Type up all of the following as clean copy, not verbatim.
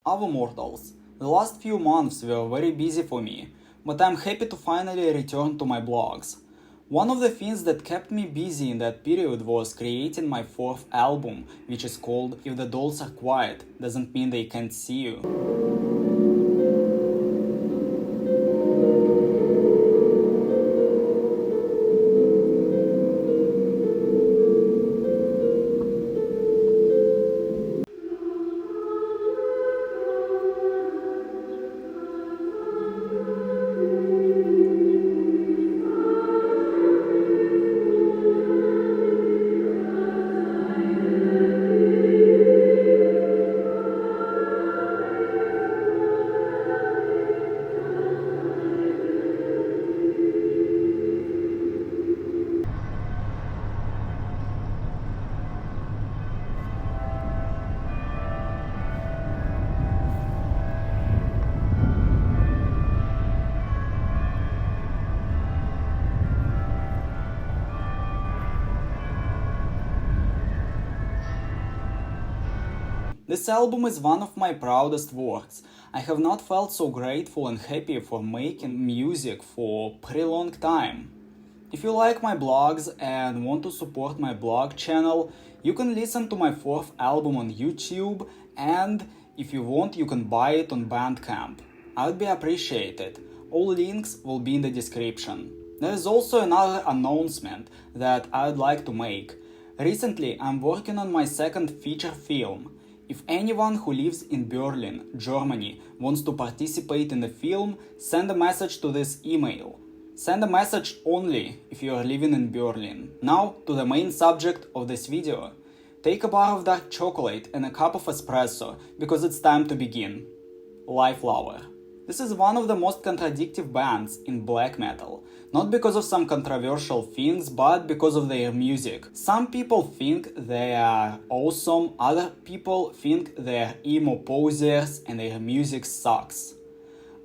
Our mortals, the last few months were very busy for me, but I'm happy to finally return to my blogs. One of the things that kept me busy in that period was creating my fourth album, which is called If the Dolls Are Quiet, Doesn't Mean They Can't See You. This album is one of my proudest works. I have not felt so grateful and happy for making music for a pretty long time. If you like my blogs and want to support my blog channel, you can listen to my fourth album on YouTube, and if you want, you can buy it on Bandcamp. I would be appreciated. All links will be in the description. There is also another announcement that I would like to make. Recently, I'm working on my second feature film. If anyone who lives in Berlin, Germany, wants to participate in the film, send a message to this email. Send a message only if you are living in Berlin. Now to the main subject of this video. Take a bar of dark chocolate and a cup of espresso, because it's time to begin. Lifelover. This is one of the most contradictory bands in black metal. Not because of some controversial things, but because of their music. Some people think they are awesome, other people think they are emo posers and their music sucks.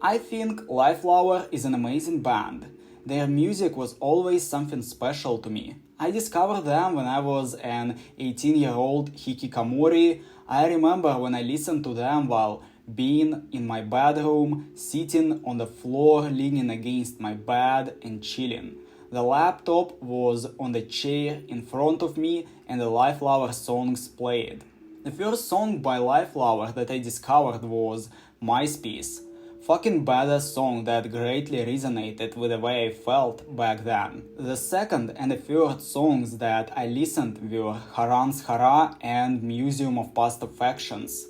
I think Lifelover is an amazing band. Their music was always something special to me. I discovered them when I was an 18-year-old hikikomori. I remember when I listened to them while being in my bedroom, sitting on the floor, leaning against my bed and chilling. The laptop was on the chair in front of me and the Lifelover songs played. The first song by Lifelover that I discovered was MySpace. Fucking badass song that greatly resonated with the way I felt back then. The second and the third songs that I listened were Haran's Hara and Museum of Past Affections.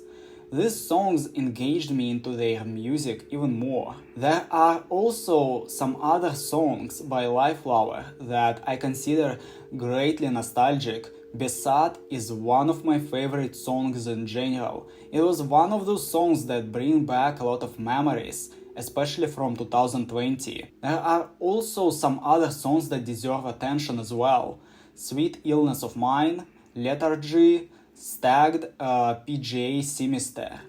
These songs engaged me into their music even more. There are also some other songs by Lifelover that I consider greatly nostalgic. Besat is one of my favorite songs in general. It was one of those songs that bring back a lot of memories, especially from 2020. There are also some other songs that deserve attention as well. Sweet Illness of Mine, Lethargy, Stagged, PGA Sinister.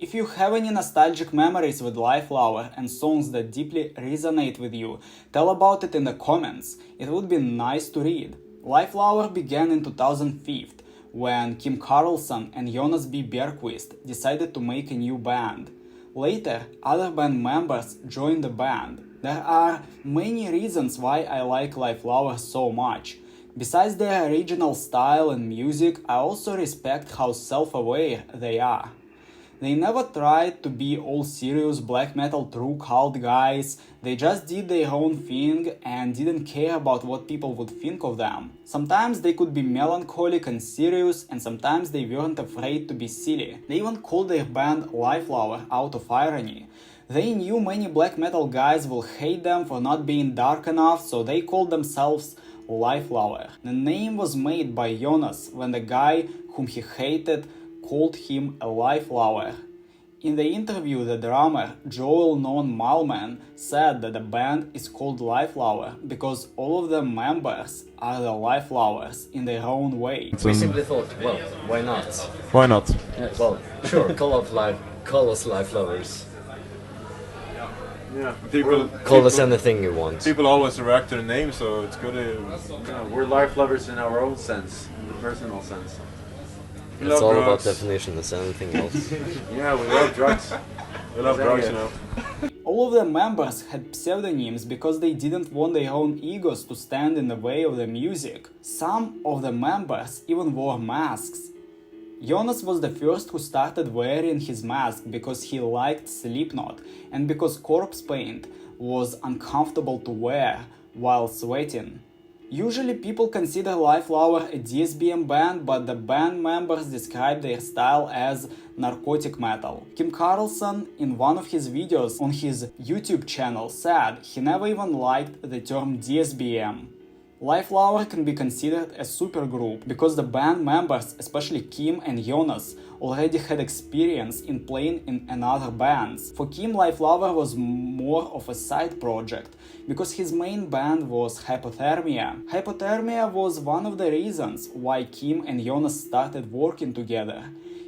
If you have any nostalgic memories with Lifelover and songs that deeply resonate with you, tell about it in the comments. It would be nice to read. Lifelover began in 2005 when Kim Carlson and Jonas B. Bergquist decided to make a new band. Later, other band members joined the band. There are many reasons why I like Lifelover so much. Besides their original style and music, I also respect how self-aware they are. They never tried to be all serious black metal true cult guys. They just did their own thing and didn't care about what people would think of them. Sometimes they could be melancholic and serious, and sometimes they weren't afraid to be silly. They even called their band Lifelover out of irony. They knew many black metal guys will hate them for not being dark enough, so they called themselves Lifelover. The name was made by Jonas when the guy whom he hated called him a Lifelover. In the interview, the drummer Joel Non Malman said that the band is called Lifelover because all of the members are the Lifelovers in their own way. We simply thought, well, why not? Why not? Well, sure, call us Lifelovers. Yeah, Call us anything you want. People always react to the name, so it's good. We're life lovers in our own sense, in the personal sense. We It's love all drugs. about definition, it's anything else. Yeah, we love drugs. We love drugs, you know. All of the members had pseudonyms because they didn't want their own egos to stand in the way of the music. Some of the members even wore masks. Jonas was the first who started wearing his mask because he liked Slipknot and because corpse paint was uncomfortable to wear while sweating. Usually people consider Lifelover a DSBM band, but the band members describe their style as narcotic metal. Kim Carlson, in one of his videos on his YouTube channel, said he never even liked the term DSBM. Lifelover can be considered a supergroup because the band members, especially Kim and Jonas, already had experience in playing in another bands. For Kim, Lifelover was more of a side project because his main band was Hypothermia. Hypothermia was one of the reasons why Kim and Jonas started working together.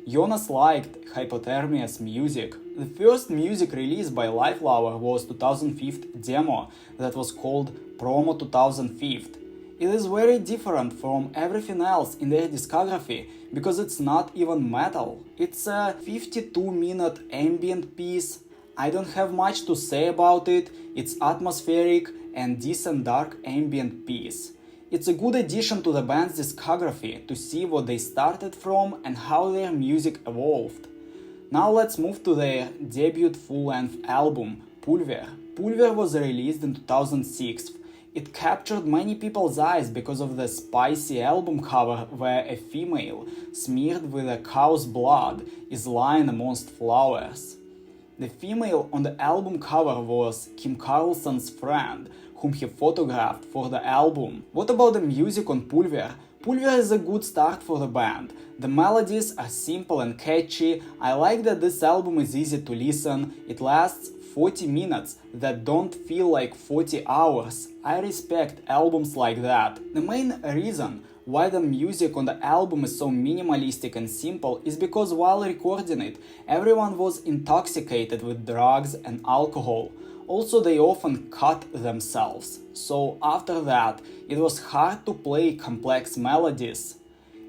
Jonas liked Hypothermia's music. The first music released by Lifelover was 2005 demo that was called Promo 2005. It is very different from everything else in their discography because it's not even metal. It's a 52-minute ambient piece. I don't have much to say about it. It's atmospheric and decent dark ambient piece. It's a good addition to the band's discography to see what they started from and how their music evolved. Now let's move to their debut full-length album, Pulver. Pulver was released in 2006. It captured many people's eyes because of the spicy album cover where a female, smeared with a cow's blood, is lying amongst flowers. The female on the album cover was Kim Carlson's friend, whom he photographed for the album. What about the music on Pulver? Pulver is a good start for the band. The melodies are simple and catchy. I like that this album is easy to listen. It lasts 40 minutes that don't feel like 40 hours. I respect albums like that. The main reason why the music on the album is so minimalistic and simple is because while recording it, everyone was intoxicated with drugs and alcohol. Also, they often cut themselves. So after that, it was hard to play complex melodies.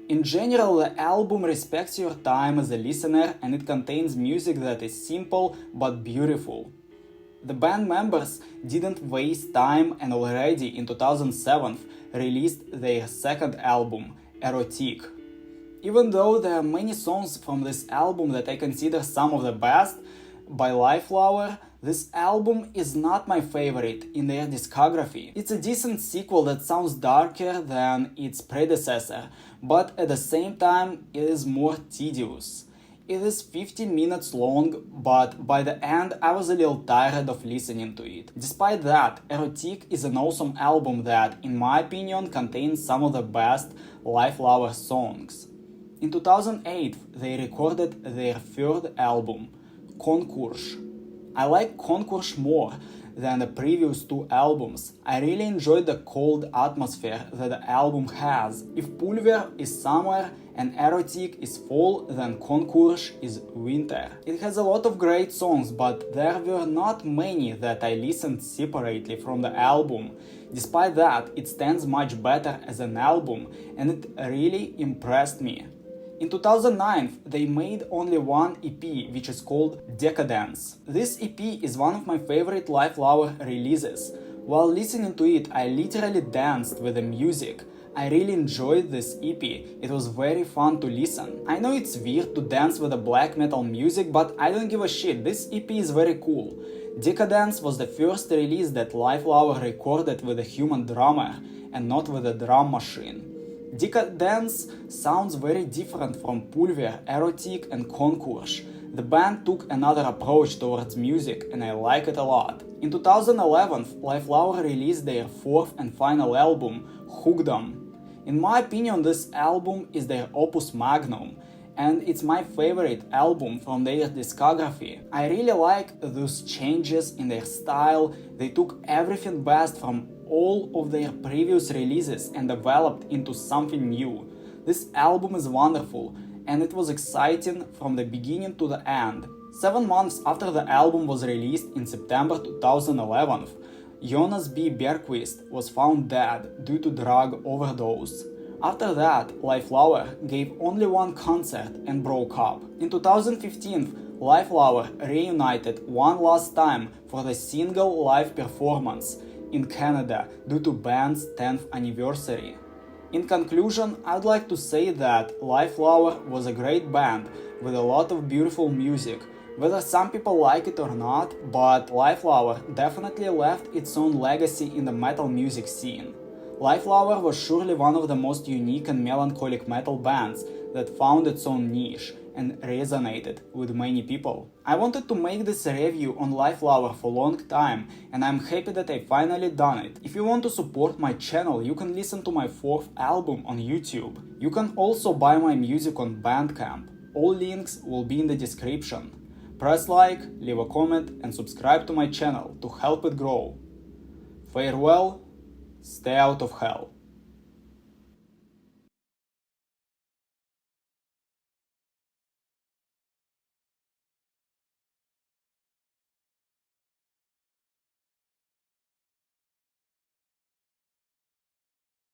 In general, the album respects your time as a listener and it contains music that is simple but beautiful. The band members didn't waste time and already in 2007 released their second album, Erotic. Even though there are many songs from this album that I consider some of the best by Lifelover, this album is not my favorite in their discography. It's a decent sequel that sounds darker than its predecessor, but at the same time it is more tedious. It is 15 minutes long, but by the end I was a little tired of listening to it. Despite that, Erotic is an awesome album that, in my opinion, contains some of the best Lifelover songs. In 2008, they recorded their third album, Konkurs. I like Konkurs more than the previous two albums. I really enjoyed the cold atmosphere that the album has. If Pulver is summer and Erotic is fall, then Konkurs is winter. It has a lot of great songs, but there were not many that I listened separately from the album. Despite that, it stands much better as an album, and it really impressed me. In 2009, they made only one EP, which is called Decadence. This EP is one of my favorite Lifelover releases. While listening to it, I literally danced with the music. I really enjoyed this EP. It was very fun to listen. I know it's weird to dance with the black metal music, but I don't give a shit. This EP is very cool. Decadence was the first release that Lifelover recorded with a human drummer and not with a drum machine. Decadence sounds very different from Pulver, Erotic and Konkurs. The band took another approach towards music and I like it a lot. In 2011, Lifelover released their fourth and final album, Hooked 'Em. In my opinion, this album is their opus magnum and it's my favorite album from their discography. I really like those changes in their style. They took everything best from all of their previous releases and developed into something new. This album is wonderful and it was exciting from the beginning to the end. 7 months after the album was released in September 2011, Jonas B. Bergqvist was found dead due to drug overdose. After that, Lifelover gave only one concert and broke up. In 2015, Lifelover reunited one last time for the single live performance in Canada due to band's 10th anniversary. In conclusion, I'd like to say that Lifelover was a great band with a lot of beautiful music, whether some people like it or not, but Lifelover definitely left its own legacy in the metal music scene. Lifelover was surely one of the most unique and melancholic metal bands that found its own niche and resonated with many people. I wanted to make this review on Lifelover for a long time, and I'm happy that I finally done it. If you want to support my channel, you can listen to my 4th album on YouTube. You can also buy my music on Bandcamp. All links will be in the description. Press like, leave a comment and subscribe to my channel to help it grow. Farewell, stay out of hell.